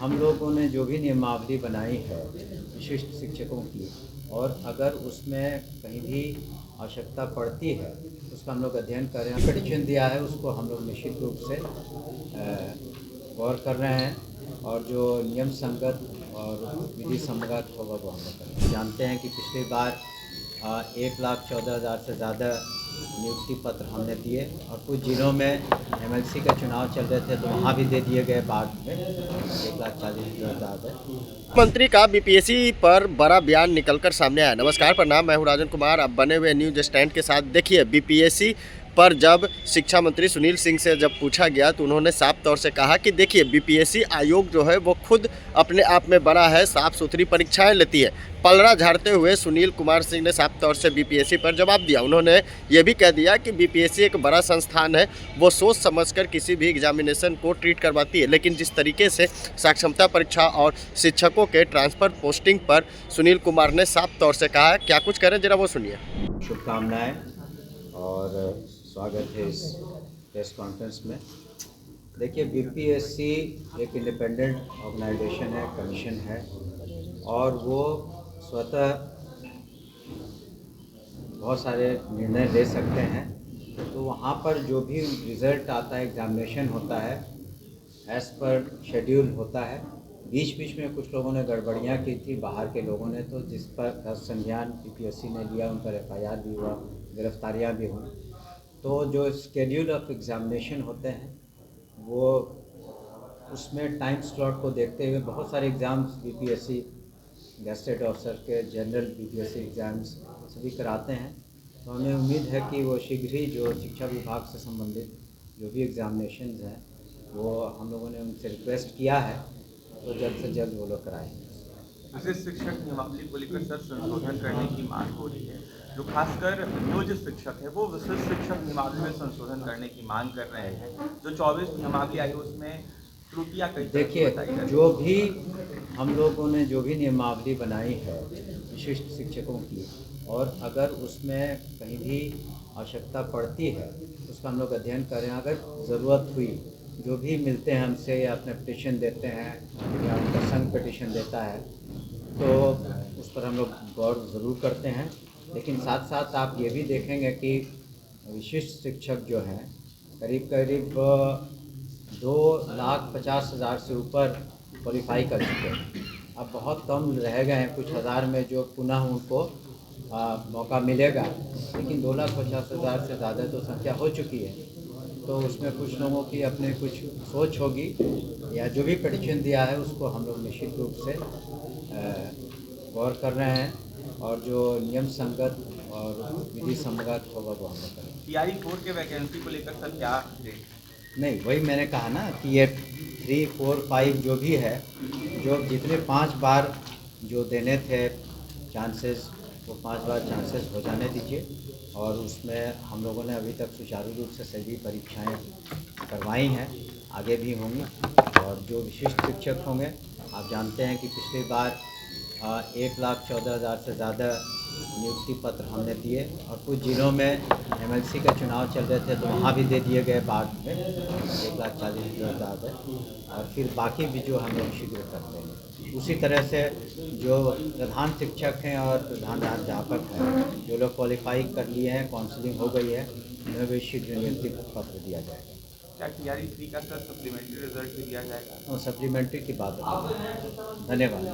हम लोगों ने जो भी नियमावली बनाई है विशिष्ट शिक्षकों की, और अगर उसमें कहीं भी आवश्यकता पड़ती है उसका हम लोग अध्ययन कर रहे हैं। पिटीशन दिया है उसको हम लोग निश्चित रूप से गौर कर रहे हैं, और जो नियम संगत और विधि सम्मत होगा वो हम लोग करेंगे। जानते हैं कि पिछली बार 1,14,000 से ज़्यादा नियुक्ति पत्र हमने दिए, और कुछ जिलों में एमएलसी का चुनाव चल रहे थे तो वहाँ भी दे दिए गए बाद में 1,40,000। मंत्री का बीपीएससी पर बड़ा बयान निकलकर सामने आया। नमस्कार, प्रणाम, मैं हूं राजन कुमार। आप बने हुए न्यूज स्टैंड के साथ। देखिए, बीपीएससी पर जब शिक्षा मंत्री सुनील सिंह से जब पूछा गया तो उन्होंने साफ तौर से कहा कि देखिए, बीपीएससी आयोग जो है वो खुद अपने आप में बड़ा है, साफ सुथरी परीक्षाएं लेती है। पलड़ा झाड़ते हुए सुनील कुमार सिंह ने साफ तौर से बीपीएससी पर जवाब दिया। उन्होंने ये भी कह दिया कि बीपीएससी एक बड़ा संस्थान है, वो सोच समझकर किसी भी एग्जामिनेशन को ट्रीट करवाती है। लेकिन जिस तरीके से साक्षरता परीक्षा और शिक्षकों के ट्रांसफर पोस्टिंग पर सुनील कुमार ने साफ तौर से कहा, क्या कुछ करें जरा वो सुनिए। शुभकामनाएं और स्वागत है इस प्रेस कॉन्फ्रेंस में। देखिए, बीपीएससी एक इंडिपेंडेंट ऑर्गेनाइजेशन है, कमीशन है, और वो स्वतः बहुत सारे निर्णय ले सकते हैं। तो वहाँ पर जो भी रिज़ल्ट आता है, एग्जामिनेशन होता है, एज़ पर शेड्यूल होता है। बीच बीच में कुछ लोगों ने गड़बड़ियाँ की थी, बाहर के लोगों ने, तो जिस पर संज्ञान बीपीएससी ने लिया, उन पर एफआईआर भी हुआ, गिरफ्तारियाँ भी हुई। तो जो शेड्यूल ऑफ एग्ज़ामिनेशन होते हैं वो उसमें टाइम स्लॉट को देखते हुए बहुत सारे एग्ज़ाम्स बीपीएससी गेस्टेड ऑफिसर के, जनरल बीपीएससी एग्ज़ाम्स सभी कराते हैं। तो हमें उम्मीद है कि वो शीघ्र ही जो शिक्षा विभाग से संबंधित जो भी एग्ज़ामिनेशन हैं वो हम लोगों ने उनसे रिक्वेस्ट किया है, तो जल्द से जल्द वो लोग कराएंगे। विशिष्ट शिक्षक नियमावली को लेकर सर संशोधन करने की मांग हो रही है, जो खासकर नियोजित शिक्षक है वो विशिष्ट शिक्षक नियमावली में संशोधन करने की मांग कर रहे हैं। जो 24 नियमावली आई उसमें त्रुटियां कई तरह की बताई देखिए, गई। जो भी हम लोगों ने जो भी नियमावली बनाई है विशिष्ट शिक्षकों की, और अगर उसमें कहीं भी आवश्यकता पड़ती है उसका हम लोग अध्ययन करें। अगर ज़रूरत हुई, जो भी मिलते हैं हमसे या अपने पिटीशन देते हैं या उनका संघ पिटीशन देता है, तो उस पर हम लोग गौर ज़रूर करते हैं। लेकिन साथ साथ आप ये भी देखेंगे कि विशिष्ट शिक्षक जो हैं करीब करीब 2,50,000 से ऊपर क्वालिफाई कर चुके हैं। अब बहुत कम रह गए हैं, कुछ हज़ार में जो पुनः उनको मौका मिलेगा, लेकिन 2,50,000 से ज़्यादा तो संख्या हो चुकी है। तो उसमें कुछ लोगों की अपने कुछ सोच होगी, या जो भी पिटीशन दिया है उसको हम लोग निश्चित रूप से गौर कर रहे हैं, और जो नियम संगत और विधि सम्मत होगा वो हम लोग करेंगे। टीआरई 4 के वैकेंसी को लेकर सर क्या अपडेट? नहीं, वही मैंने कहा ना कि ये 3, 4, 5 जो भी है, जो जितने 5 बार जो देने थे चांसेस, वो 5 बार चांसेस हो जाने दीजिए। और उसमें हम लोगों ने अभी तक सुचारू रूप से सभी परीक्षाएं करवाई हैं, आगे भी होंगी। और जो विशिष्ट शिक्षक होंगे, आप जानते हैं कि पिछली बार 1,14,000 से ज़्यादा नियुक्ति पत्र हमने दिए, और कुछ जिलों में एमएलसी का चुनाव चल रहे थे तो वहाँ भी दे दिए गए बाद में 1,40,000। और फिर बाकी भी जो हम लोग शीघ्र करते हैं। उसी तरह से जो प्रधान शिक्षक हैं और प्रधानाध्यापक हैं, जो लोग क्वालिफाई कर लिए हैं, काउंसलिंग हो गई है, उन्हें भी शीघ्र नियुक्ति पत्र दिया जाएगा। क्या टीआरई 3 का सर सप्लीमेंट्री रिजल्ट भी दिया जाएगा? और सप्लीमेंट्री की बात है। धन्यवाद।